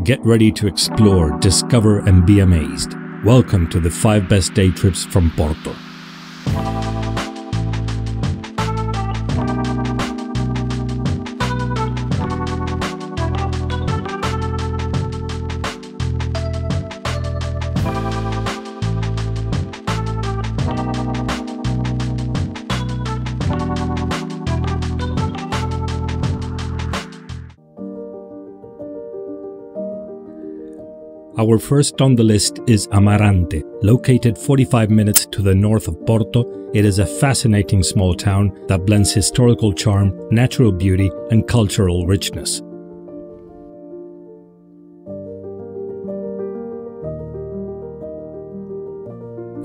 Get ready to explore, discover and be amazed. Welcome to the 5 best day trips from Porto. Our first on the list is Amarante. Located 45 minutes to the north of Porto, it is a fascinating small town that blends historical charm, natural beauty, and cultural richness.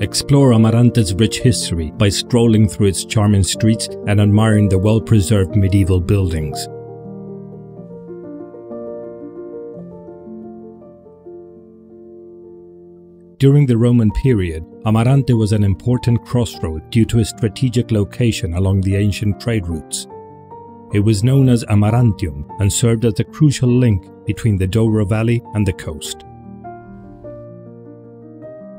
Explore Amarante's rich history by strolling through its charming streets and admiring the well-preserved medieval buildings. During the Roman period, Amarante was an important crossroad due to its strategic location along the ancient trade routes. It was known as Amarantium and served as a crucial link between the Douro Valley and the coast.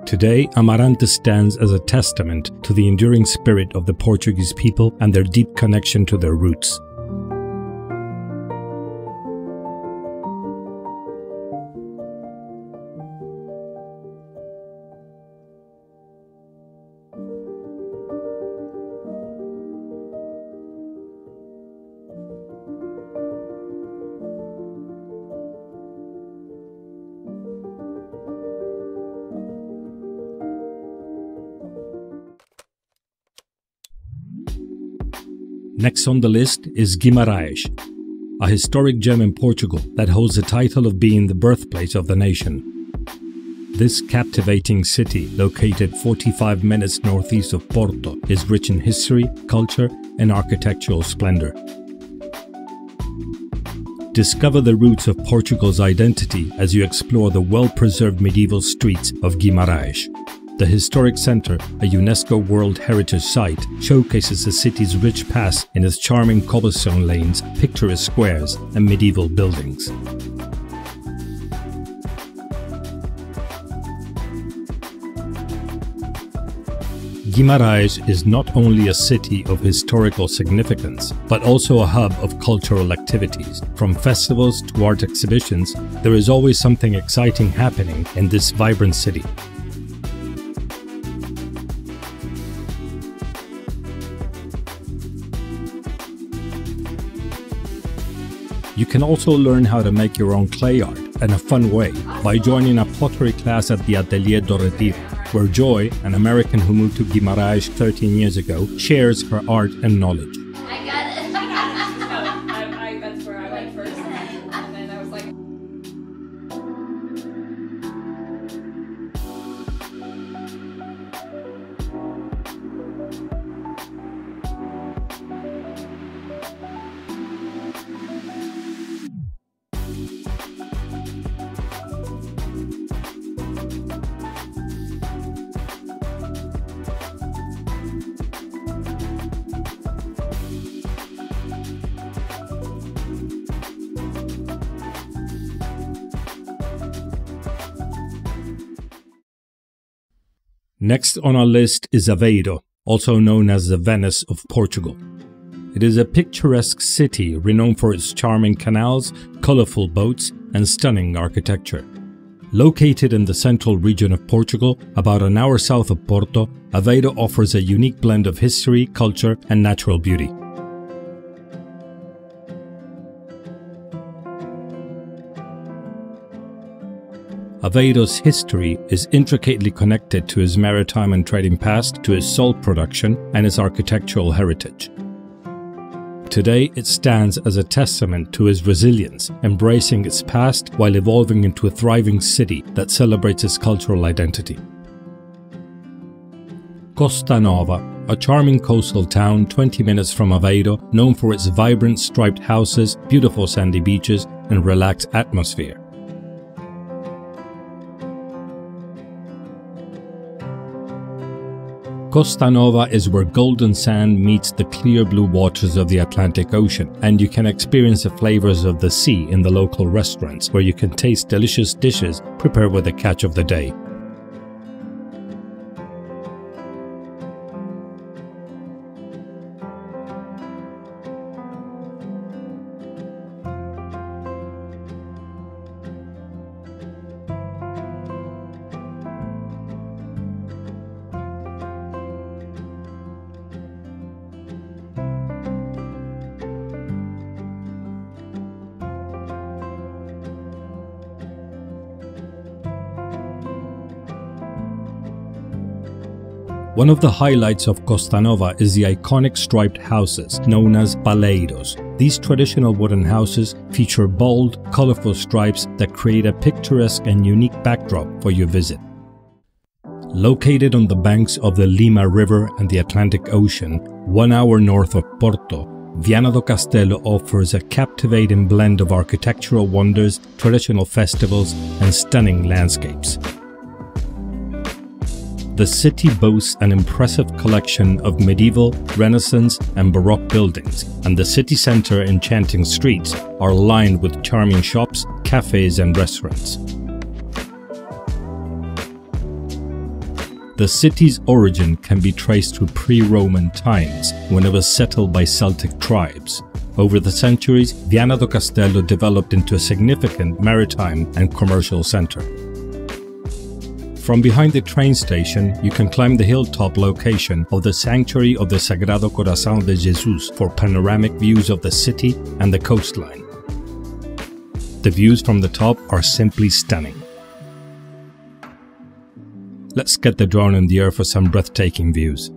Today, Amarante stands as a testament to the enduring spirit of the Portuguese people and their deep connection to their roots. Next on the list is Guimaraes, a historic gem in Portugal that holds the title of being the birthplace of the nation. This captivating city, located 45 minutes northeast of Porto, is rich in history, culture, and architectural splendor. Discover the roots of Portugal's identity as you explore the well-preserved medieval streets of Guimaraes. The historic center, a UNESCO World Heritage Site, showcases the city's rich past in its charming cobblestone lanes, picturesque squares, and medieval buildings. Guimaraes is not only a city of historical significance, but also a hub of cultural activities. From festivals to art exhibitions, there is always something exciting happening in this vibrant city. You can also learn how to make your own clay art in a fun way by joining a pottery class at the Atelier do Retiro, where Joy, an American who moved to Guimaraes 13 years ago, shares her art and knowledge. I got it. That's where I went first, and then I was like... Next on our list is Aveiro, also known as the Venice of Portugal. It is a picturesque city renowned for its charming canals, colorful boats, and stunning architecture. Located in the central region of Portugal, about an hour south of Porto, Aveiro offers a unique blend of history, culture, and natural beauty. Aveiro's history is intricately connected to its maritime and trading past, to its salt production, and its architectural heritage. Today, it stands as a testament to its resilience, embracing its past while evolving into a thriving city that celebrates its cultural identity. Costa Nova, a charming coastal town 20 minutes from Aveiro, known for its vibrant striped houses, beautiful sandy beaches, and relaxed atmosphere. Costa Nova is where golden sand meets the clear blue waters of the Atlantic Ocean, and you can experience the flavors of the sea in the local restaurants, where you can taste delicious dishes prepared with the catch of the day. One of the highlights of Costa Nova is the iconic striped houses, known as paleiros. These traditional wooden houses feature bold, colorful stripes that create a picturesque and unique backdrop for your visit. Located on the banks of the Lima River and the Atlantic Ocean, 1 hour north of Porto, Viana de Castello offers a captivating blend of architectural wonders, traditional festivals, and stunning landscapes. The city boasts an impressive collection of medieval, Renaissance, and Baroque buildings, and the city center enchanting streets are lined with charming shops, cafes, and restaurants. The city's origin can be traced to pre-Roman times, when it was settled by Celtic tribes. Over the centuries, Viana de Castello developed into a significant maritime and commercial center. From behind the train station, you can climb the hilltop location of the Sanctuary of the Sagrado Corazón de Jesús for panoramic views of the city and the coastline. The views from the top are simply stunning. Let's get the drone in the air for some breathtaking views.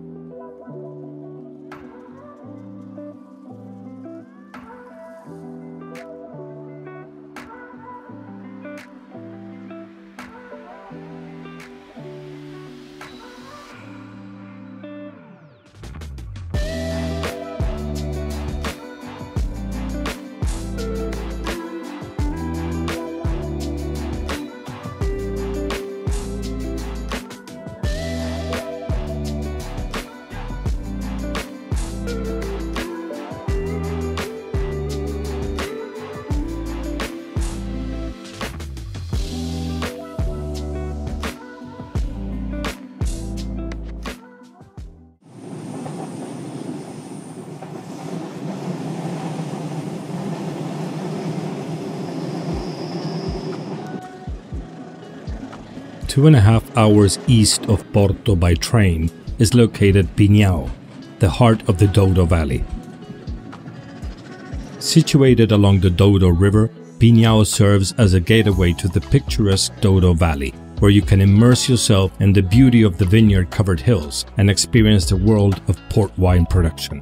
Two and a half hours east of Porto by train is located Pinheiro, the heart of the Douro Valley. Situated along the Douro River, Pinheiro serves as a gateway to the picturesque Douro Valley, where you can immerse yourself in the beauty of the vineyard-covered hills and experience the world of port wine production.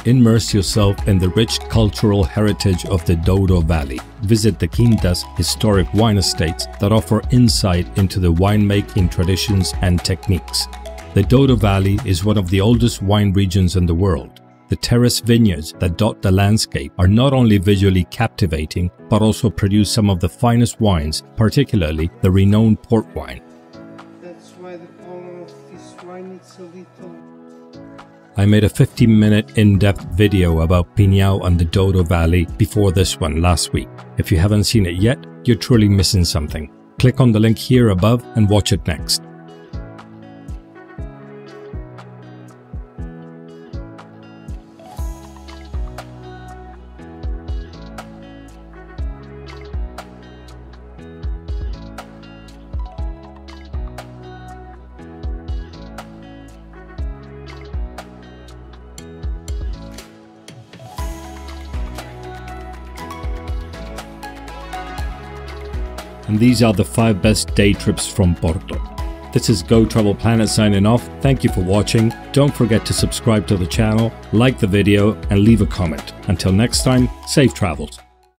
Immerse yourself in the rich cultural heritage of the Douro Valley. Visit the Quintas, historic wine estates that offer insight into the winemaking traditions and techniques. The Douro Valley is one of the oldest wine regions in the world. The terrace vineyards that dot the landscape are not only visually captivating, but also produce some of the finest wines, particularly the renowned port wine. That's why the color of this wine is a little... I made a 15-minute in-depth video about Pinheiro and the Douro Valley before this one last week. If you haven't seen it yet, you're truly missing something. Click on the link here above and watch it next. And these are the 5 best day trips from Porto. This is Go Travel Planet signing off. Thank you for watching. Don't forget to subscribe to the channel, like the video, and leave a comment. Until next time, safe travels.